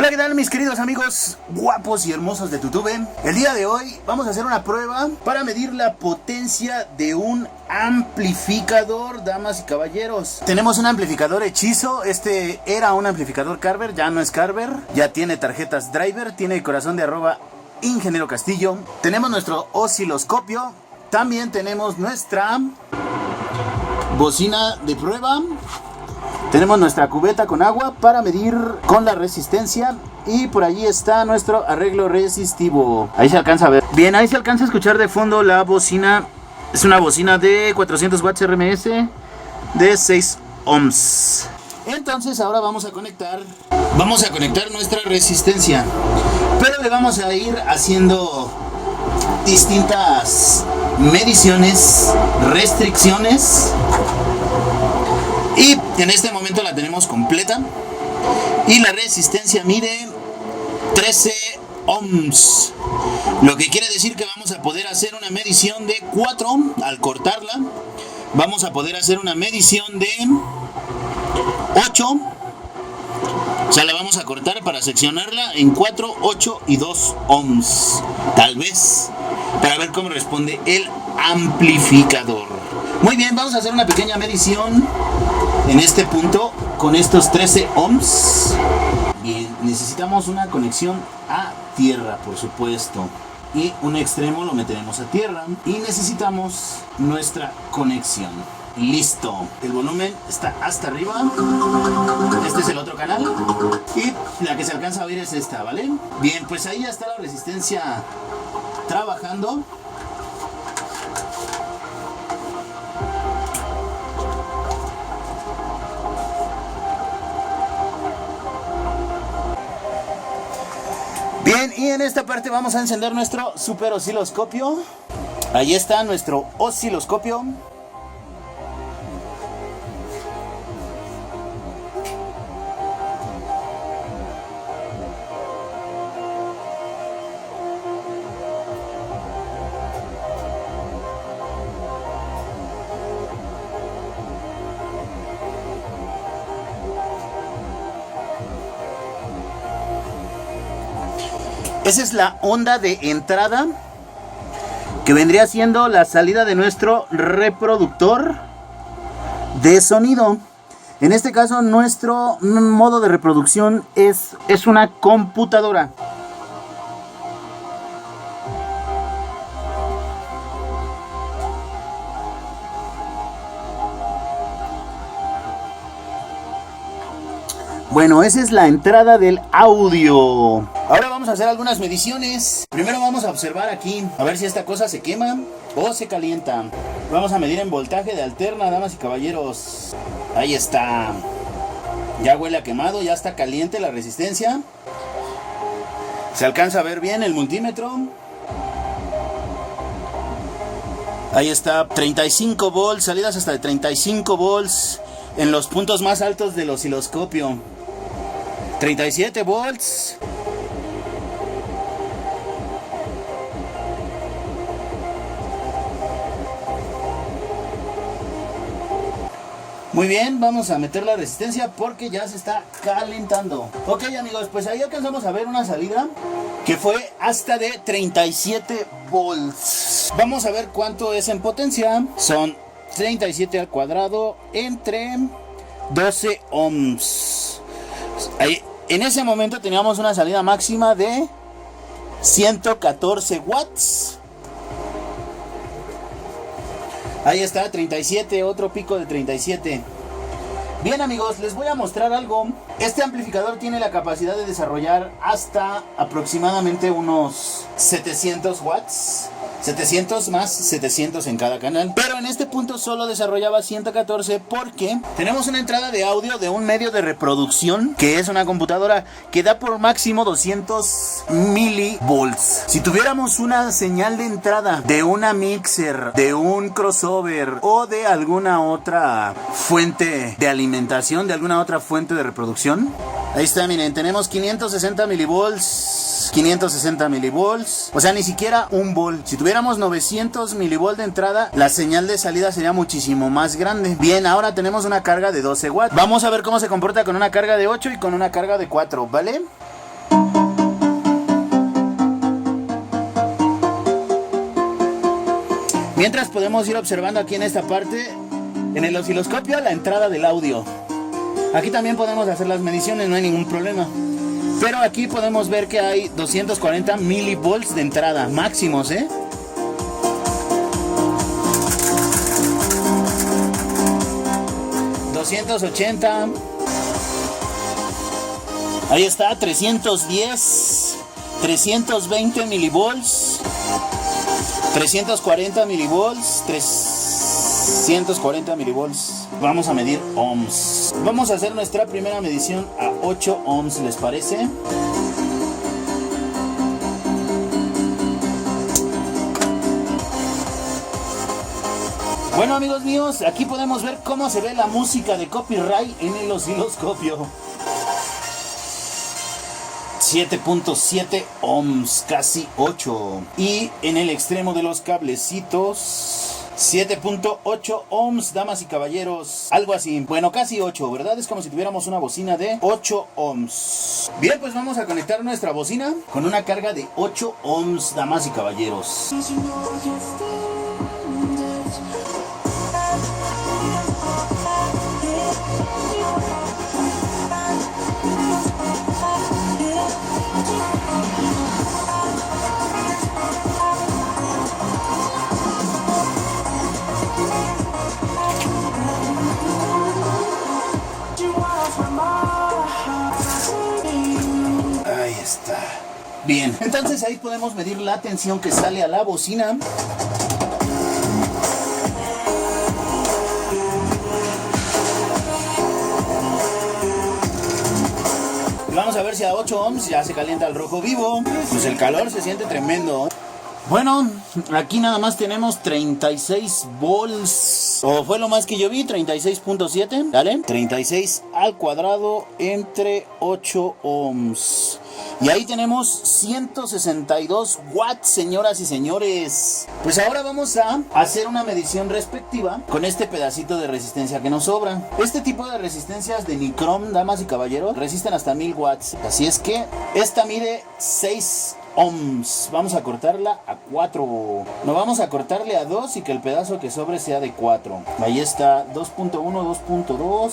Hola, ¿qué tal mis queridos amigos guapos y hermosos de YouTube? El día de hoy vamos a hacer una prueba para medir la potencia de un amplificador, damas y caballeros. Tenemos un amplificador hechizo. Este era un amplificador Carver, ya no es Carver. Ya tiene tarjetas driver, tiene el corazón de @Ingeniero Castillo. Tenemos nuestro osciloscopio. También tenemos nuestra bocina de prueba. Tenemos nuestra cubeta con agua para medir con la resistencia. Y por allí está nuestro arreglo resistivo. Ahí se alcanza a ver. Bien, ahí se alcanza a escuchar de fondo la bocina. Es una bocina de 400 watts RMS de 6 ohms. Entonces ahora vamos a conectar nuestra resistencia. Pero le vamos a ir haciendo distintas mediciones, restricciones. Y en este momento la tenemos completa. Y la resistencia mide 13 ohms. Lo que quiere decir que vamos a poder hacer una medición de 4 al cortarla. Vamos a poder hacer una medición de 8. O sea, la vamos a cortar para seccionarla en 4, 8 y 2 ohms. Tal vez. Para ver cómo responde el amplificador. Muy bien, vamos a hacer una pequeña medición en este punto con estos 13 ohms. Bien, necesitamos una conexión a tierra, por supuesto. Y un extremo lo meteremos a tierra. Y necesitamos nuestra conexión. Listo. El volumen está hasta arriba. Este es el otro canal. Y la que se alcanza a oír es esta, ¿vale? Bien, pues ahí ya está la resistencia trabajando. Bien, y en esta parte vamos a encender nuestro super osciloscopio. Ahí está nuestro osciloscopio. Esa es la onda de entrada, que vendría siendo la salida de nuestro reproductor de sonido. En este caso, nuestro modo de reproducción es una computadora. Bueno, esa es la entrada del audio. Ahora vamos a hacer algunas mediciones. Primero vamos a observar aquí, a ver si esta cosa se quema o se calienta. Vamos a medir en voltaje de alterna, damas y caballeros. Ahí está. Ya huele a quemado, ya está caliente la resistencia. Se alcanza a ver bien el multímetro. Ahí está, 35 volts, salidas hasta de 35 volts en los puntos más altos del osciloscopio. 37 volts. Muy bien, vamos a meter la resistencia porque ya se está calentando. Ok, amigos, pues ahí alcanzamos a ver una salida que fue hasta de 37 volts. Vamos a ver cuánto es en potencia. Son 37 al cuadrado entre 12 ohms. Ahí, en ese momento teníamos una salida máxima de 114 watts. Ahí está, 37, otro pico de 37. Bien, amigos, les voy a mostrar algo. Este amplificador tiene la capacidad de desarrollar hasta aproximadamente unos 700 watts. 700 más 700 en cada canal. Pero en este punto solo desarrollaba 114 porque tenemos una entrada de audio de un medio de reproducción que es una computadora que da por máximo 200 milivolts. Si tuviéramos una señal de entrada de una mixer, de un crossover o de alguna otra fuente de alimentación, de alguna otra fuente de reproducción, ahí está, miren, tenemos 560 milivolts. 560 milivolts, o sea, ni siquiera un volt. Si tuviéramos 900 milivolts de entrada, la señal de salida sería muchísimo más grande. Bien, ahora tenemos una carga de 12 watts. Vamos a ver cómo se comporta con una carga de 8 y con una carga de 4, ¿vale? Mientras podemos ir observando aquí en esta parte, en el osciloscopio, la entrada del audio. Aquí también podemos hacer las mediciones, no hay ningún problema. Pero aquí podemos ver que hay 240 milivolts de entrada, máximos, 280. Ahí está, 310, 320 milivolts, 340 milivolts, 340 milivolts. Vamos a medir ohms. Vamos a hacer nuestra primera medición a 8 ohms, ¿les parece? Bueno, amigos míos, aquí podemos ver cómo se ve la música de copyright en el osciloscopio. 7.7 ohms, casi 8. Y en el extremo de los cablecitos, 7.8 ohms, damas y caballeros. Algo así, bueno, casi 8, ¿verdad? Es como si tuviéramos una bocina de 8 ohms. Bien, pues vamos a conectar nuestra bocina con una carga de 8 ohms, damas y caballeros. Ahí está. Bien, entonces ahí podemos medir la tensión que sale a la bocina. Vamos a ver si a 8 ohms ya se calienta el rojo vivo. Pues el calor se siente tremendo. Bueno, aquí nada más tenemos 36 volts. O fue lo más que yo vi, 36.7. ¿Vale? 36 al cuadrado entre 8 ohms. Y ahí tenemos 162 watts, señoras y señores. Pues ahora vamos a hacer una medición respectiva con este pedacito de resistencia que nos sobra. Este tipo de resistencias de nicrom, damas y caballeros, resisten hasta 1000 watts. Así es que esta mide 6 ohms. Vamos a cortarla a 4. No, vamos a cortarle a 2 y que el pedazo que sobre sea de 4. Ahí está, 2.1, 2.2.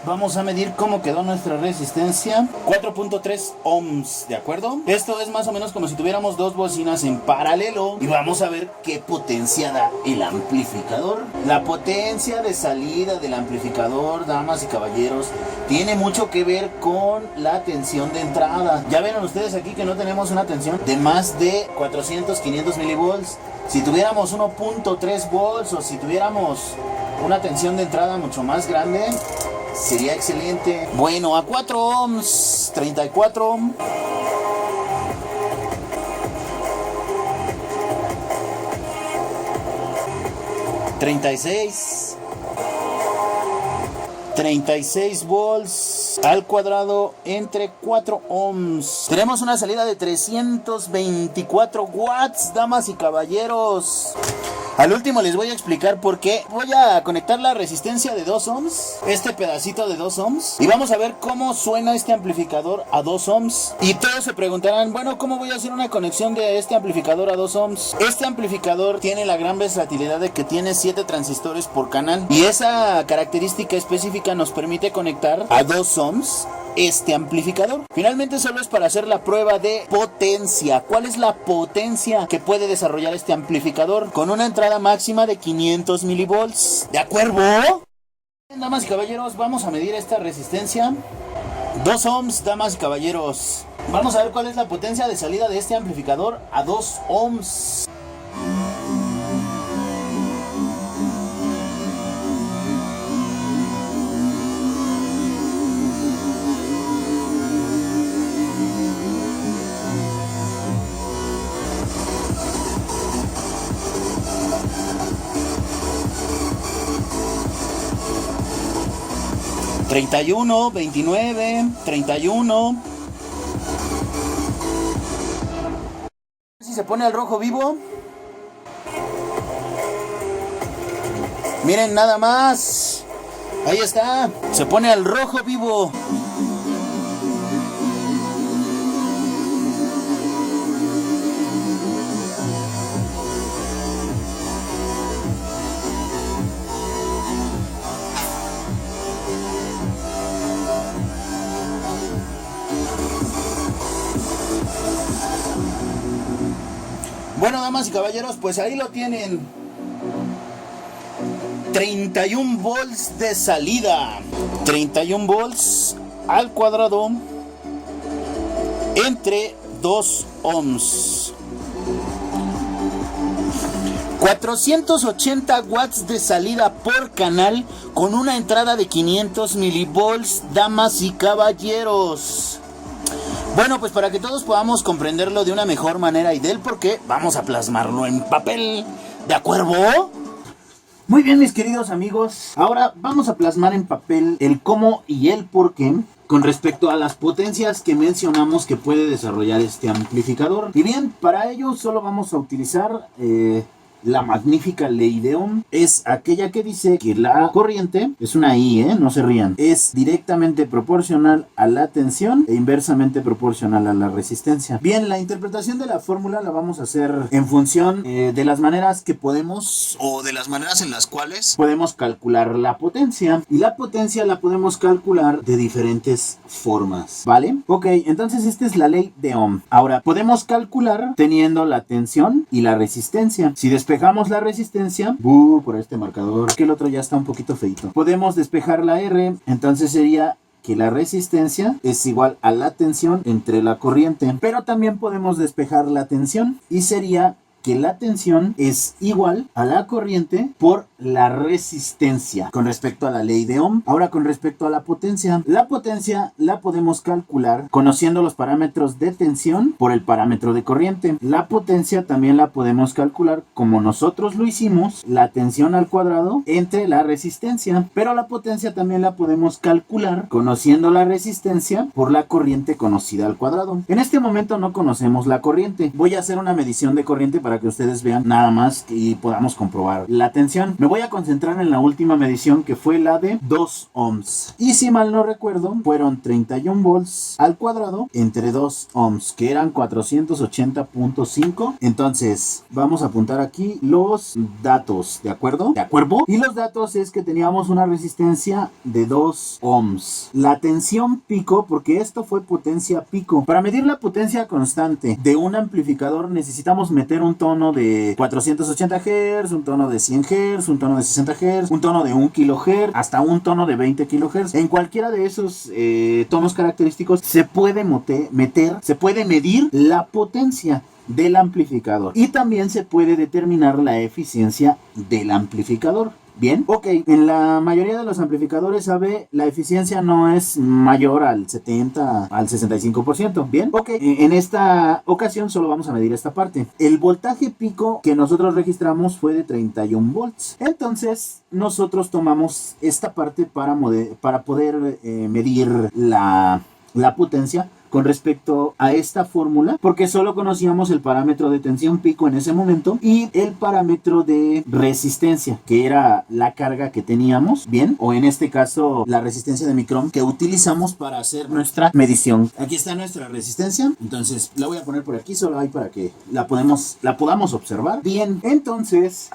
Vamos a medir cómo quedó nuestra resistencia. 4.3 ohms, ¿de acuerdo? Esto es más o menos como si tuviéramos dos bocinas en paralelo. Y vamos a ver qué potencia da el amplificador. La potencia de salida del amplificador, damas y caballeros, tiene mucho que ver con la tensión de entrada. Ya ven ustedes aquí que no tenemos una tensión de más de 400, 500 milivolts. Si tuviéramos 1.3 volts o si tuviéramos una tensión de entrada mucho más grande, sería excelente. Bueno, a 4 ohms, 34. 36. 36 volts al cuadrado entre 4 ohms. Tenemos una salida de 324 watts, damas y caballeros. Al último les voy a explicar por qué. Voy a conectar la resistencia de 2 ohms, este pedacito de 2 ohms, y vamos a ver cómo suena este amplificador a 2 ohms. Y todos se preguntarán, bueno, ¿cómo voy a hacer una conexión de este amplificador a 2 ohms? Este amplificador tiene la gran versatilidad de que tiene 7 transistores por canal, y esa característica específica nos permite conectar a 2 ohms este amplificador. Finalmente solo es para hacer la prueba de potencia. ¿Cuál es la potencia que puede desarrollar este amplificador? Con una entrada máxima de 500 milivolts. ¿De acuerdo? Damas y caballeros, vamos a medir esta resistencia. 2 ohms, damas y caballeros. Vamos a ver cuál es la potencia de salida de este amplificador a 2 ohms. $31, $29, $31. Si se pone al rojo vivo. Miren nada más. Ahí está. Se pone al rojo vivo. Bueno, damas y caballeros, pues ahí lo tienen. 31 volts de salida. 31 volts al cuadrado entre 2 ohms. 480 watts de salida por canal con una entrada de 500 milivolts, damas y caballeros. Bueno, pues para que todos podamos comprenderlo de una mejor manera y del por qué, vamos a plasmarlo en papel. ¿De acuerdo? Muy bien, mis queridos amigos. Ahora vamos a plasmar en papel el cómo y el por qué con respecto a las potencias que mencionamos que puede desarrollar este amplificador. Y bien, para ello solo vamos a utilizar la magnífica ley de Ohm. Es aquella que dice que la corriente, es una I, no se rían, es directamente proporcional a la tensión e inversamente proporcional a la resistencia. Bien, la interpretación de la fórmula la vamos a hacer en función de las maneras que podemos, o de las maneras en las cuales podemos calcular la potencia. Y la potencia la podemos calcular de diferentes formas, ¿vale? Ok, entonces esta es la ley de Ohm. Ahora, podemos calcular teniendo la tensión y la resistencia. Si despejamos la resistencia, por este marcador, que el otro ya está un poquito feito, podemos despejar la R, entonces sería que la resistencia es igual a la tensión entre la corriente, pero también podemos despejar la tensión y sería que la tensión es igual a la corriente por la resistencia con respecto a la ley de Ohm. Ahora, con respecto a la potencia la podemos calcular conociendo los parámetros de tensión por el parámetro de corriente. La potencia también la podemos calcular como nosotros lo hicimos, la tensión al cuadrado entre la resistencia, pero la potencia también la podemos calcular conociendo la resistencia por la corriente conocida al cuadrado. En este momento no conocemos la corriente. Voy a hacer una medición de corriente para que ustedes vean nada más y podamos comprobar la tensión. Me voy a concentrar en la última medición, que fue la de 2 ohms. Y si mal no recuerdo, fueron 31 volts al cuadrado entre 2 ohms, que eran 480.5. Entonces, vamos a apuntar aquí los datos, ¿de acuerdo? ¿De acuerdo? Y los datos es que teníamos una resistencia de 2 ohms. La tensión pico, porque esto fue potencia pico. Para medir la potencia constante de un amplificador necesitamos meter un tono de 480 Hz, un tono de 100 Hz, un tono de 60 Hz, un tono de 1 kHz, hasta un tono de 20 kHz. En cualquiera de esos tonos característicos se puede medir la potencia del amplificador y también se puede determinar la eficiencia del amplificador. Bien, ok, en la mayoría de los amplificadores AB la eficiencia no es mayor al 70, al 65%, bien, ok, en esta ocasión solo vamos a medir esta parte. El voltaje pico que nosotros registramos fue de 31 volts, entonces nosotros tomamos esta parte para poder medir la potencia con respecto a esta fórmula, porque solo conocíamos el parámetro de tensión pico en ese momento y el parámetro de resistencia, que era la carga que teníamos, bien, o en este caso la resistencia de micrón que utilizamos para hacer nuestra medición. Aquí está nuestra resistencia, entonces la voy a poner por aquí, solo ahí para que la podamos observar. Bien, entonces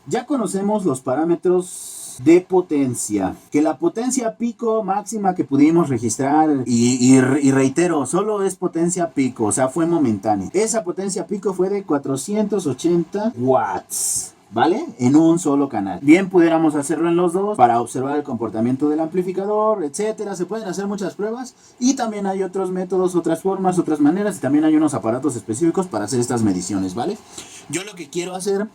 ya conocemos los parámetros de potencia, que la potencia pico máxima que pudimos registrar, y reitero, solo es potencia pico, o sea, fue momentánea. Esa potencia pico fue de 480 watts, ¿vale? En un solo canal. Bien, pudiéramos hacerlo en los dos para observar el comportamiento del amplificador, etcétera. Se pueden hacer muchas pruebas y también hay otros métodos, otras formas, otras maneras, y también hay unos aparatos específicos para hacer estas mediciones, ¿vale? Yo lo que quiero hacer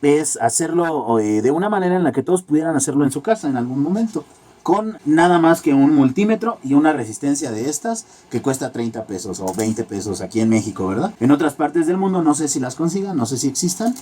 es hacerlo de una manera en la que todos pudieran hacerlo en su casa en algún momento, con nada más que un multímetro y una resistencia de estas que cuesta 30 pesos o 20 pesos aquí en México, ¿verdad? En otras partes del mundo no sé si las consigan, no sé si existan.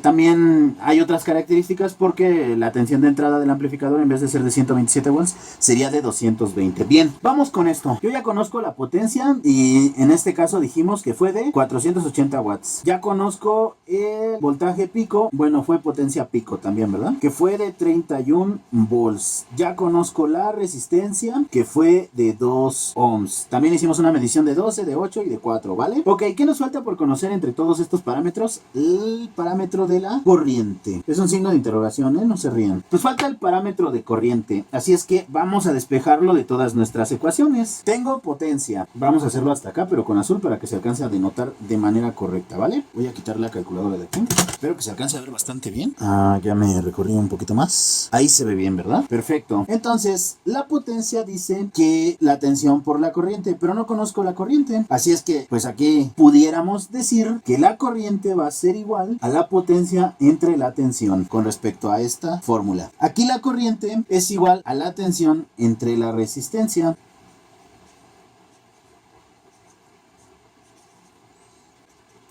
También hay otras características porque la tensión de entrada del amplificador en vez de ser de 127 volts sería de 220. Bien, vamos con esto. Yo ya conozco la potencia y en este caso dijimos que fue de 480 watts. Ya conozco el voltaje pico, bueno, fue potencia pico también, ¿verdad? Que fue de 31 volts. Ya conozco la resistencia, que fue de 2 ohms. También hicimos una medición de 12, de 8 y de 4, ¿vale? Ok, ¿qué nos falta por conocer entre todos estos parámetros? El parámetro parámetro de la corriente. Es un signo de interrogación, no se rían. Pues falta el parámetro de corriente, así es que vamos a despejarlo de todas nuestras ecuaciones. Tengo potencia, vamos a hacerlo hasta acá, pero con azul para que se alcance a denotar de manera correcta, ¿vale? Voy a quitar la calculadora de aquí. Espero que se alcance a ver bastante bien. Ya me recorrí un poquito más. Ahí se ve bien, ¿verdad? Perfecto. Entonces, la potencia dice que la tensión por la corriente, pero no conozco la corriente. Así es que, pues aquí pudiéramos decir que la corriente va a ser igual a la potencia entre la tensión con respecto a esta fórmula. Aquí la corriente es igual a la tensión entre la resistencia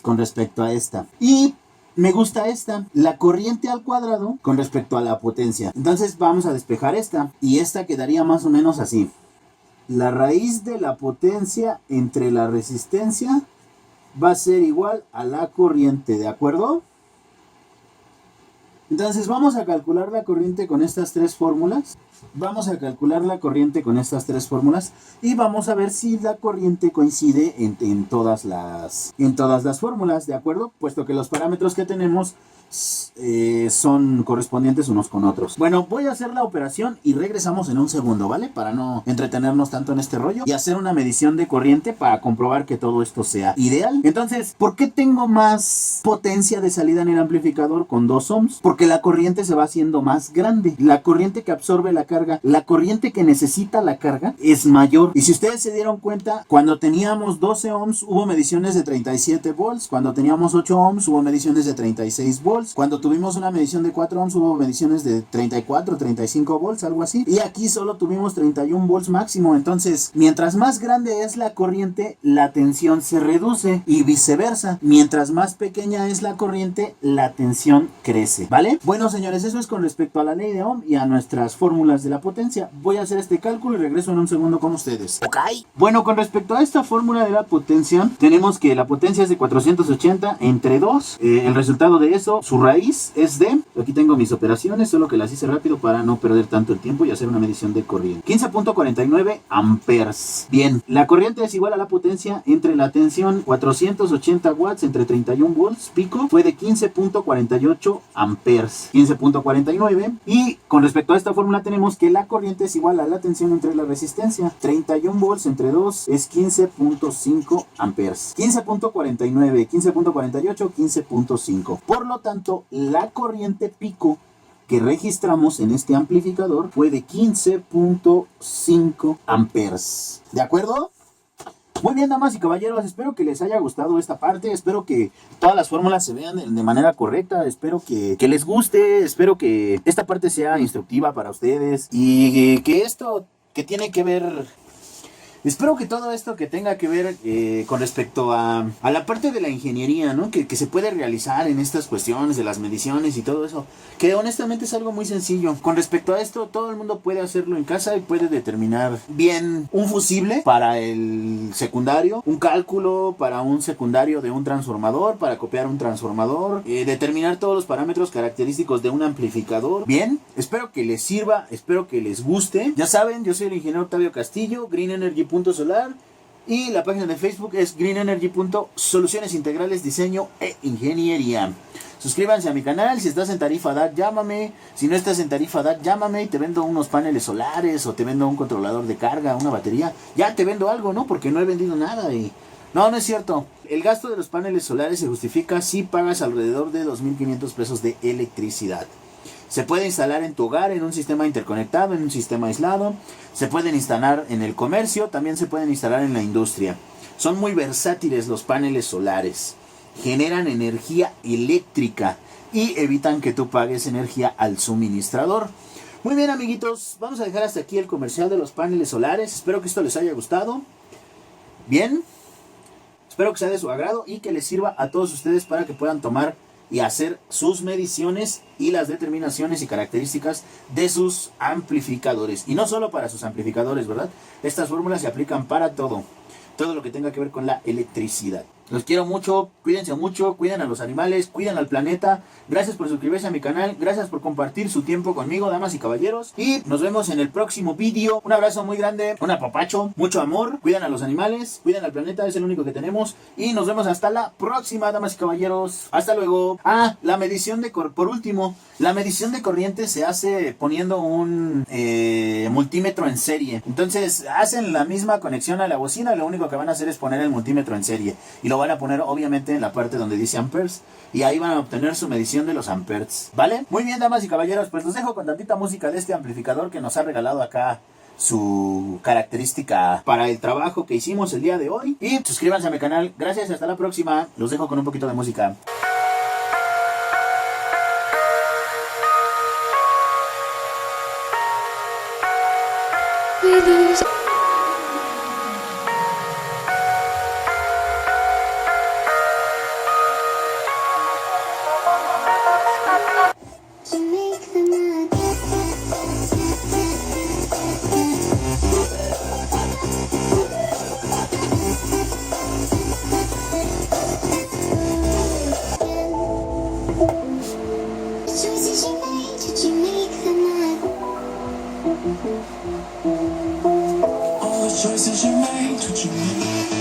con respecto a esta. Y me gusta esta, la corriente al cuadrado con respecto a la potencia. Entonces vamos a despejar esta y esta quedaría más o menos así. La raíz de la potencia entre la resistencia va a ser igual a la corriente, ¿de acuerdo? Entonces vamos a calcular la corriente con estas tres fórmulas. Vamos a calcular la corriente con estas tres fórmulas y vamos a ver si la corriente coincide en todas las fórmulas, ¿de acuerdo? Puesto que los parámetros que tenemos son correspondientes unos con otros. Bueno, voy a hacer la operación y regresamos en un segundo, ¿vale? Para no entretenernos tanto en este rollo y hacer una medición de corriente para comprobar que todo esto sea ideal. Entonces, ¿por qué tengo más potencia de salida en el amplificador con 2 ohms? Porque la corriente se va haciendo más grande. La corriente que absorbe la carga, la corriente que necesita la carga es mayor. Y si ustedes se dieron cuenta, cuando teníamos 12 ohms hubo mediciones de 37 volts, cuando teníamos 8 ohms hubo mediciones de 36 volts, cuando tuvimos una medición de 4 ohms hubo mediciones de 34, 35 volts, algo así. Y aquí solo tuvimos 31 volts máximo. Entonces, mientras más grande es la corriente, la tensión se reduce y viceversa. Mientras más pequeña es la corriente, la tensión crece, ¿vale? Bueno, señores, eso es con respecto a la ley de Ohm y a nuestras fórmulas de la potencia. Voy a hacer este cálculo y regreso en un segundo con ustedes. ¿Ok? Bueno, con respecto a esta fórmula de la potencia, tenemos que la potencia es de 480 entre 2. El resultado de eso, su raíz es de, aquí tengo mis operaciones, solo que las hice rápido para no perder tanto el tiempo y hacer una medición de corriente. 15.49 amperes. Bien, la corriente es igual a la potencia entre la tensión 480 watts entre 31 volts pico fue de 15.48 amperes. 15.49. Y con respecto a esta fórmula tenemos que la corriente es igual a la tensión entre la resistencia. 31 volts entre 2 es 15.5 amperes. 15.49, 15.48, 15.5. Por lo tanto, la corriente pico que registramos en este amplificador fue de 15.5 amperes. ¿De acuerdo? Muy bien, damas y caballeros, espero que les haya gustado esta parte, espero que todas las fórmulas se vean de manera correcta, espero que les guste, espero que esta parte sea instructiva para ustedes y que esto que tiene que ver... Espero que todo esto que tenga que ver con respecto a la parte de la ingeniería, ¿no? Que se puede realizar en estas cuestiones de las mediciones y todo eso, que honestamente es algo muy sencillo. Con respecto a esto, todo el mundo puede hacerlo en casa y puede determinar bien un fusible para el secundario, un cálculo para un secundario de un transformador, para copiar un transformador, determinar todos los parámetros característicos de un amplificador. Bien, espero que les sirva, espero que les guste. Ya saben, yo soy el ingeniero Octavio Castillo, Green Energy Solar, y la página de Facebook es Green Energy Soluciones Integrales, Diseño e Ingeniería. Suscríbanse a mi canal. Si estás en tarifa DAC, llámame. Si no estás en tarifa DAC, llámame y te vendo unos paneles solares o te vendo un controlador de carga, una batería. Ya te vendo algo, ¿no? Porque no he vendido nada y... No, no es cierto. El gasto de los paneles solares se justifica si pagas alrededor de 2,500 pesos de electricidad. Se puede instalar en tu hogar, en un sistema interconectado, en un sistema aislado. Se pueden instalar en el comercio, también se pueden instalar en la industria. Son muy versátiles los paneles solares. Generan energía eléctrica y evitan que tú pagues energía al suministrador. Muy bien, amiguitos, vamos a dejar hasta aquí el comercial de los paneles solares. Espero que esto les haya gustado. Bien, espero que sea de su agrado y que les sirva a todos ustedes para que puedan tomar y hacer sus mediciones y las determinaciones y características de sus amplificadores. Y no solo para sus amplificadores, ¿verdad? Estas fórmulas se aplican para todo lo que tenga que ver con la electricidad. Los quiero mucho, cuídense mucho, cuiden a los animales, cuiden al planeta. Gracias por suscribirse a mi canal, gracias por compartir su tiempo conmigo, damas y caballeros. Y nos vemos en el próximo vídeo. Un abrazo muy grande, un apapacho, mucho amor. Cuiden a los animales, cuiden al planeta, es el único que tenemos. Y nos vemos hasta la próxima, damas y caballeros. Hasta luego. Ah, la medición de por último, la medición de corriente se hace poniendo un multímetro en serie. Entonces hacen la misma conexión a la bocina, lo único que van a hacer es poner el multímetro en serie. Y lo van a poner obviamente en la parte donde dice amperes. Y ahí van a obtener su medición de los amperes. ¿Vale? Muy bien, damas y caballeros, pues los dejo con tantita música de este amplificador que nos ha regalado acá su característica para el trabajo que hicimos el día de hoy. Y suscríbanse a mi canal. Gracias, hasta la próxima. Los dejo con un poquito de música. All the choices you made, what you made.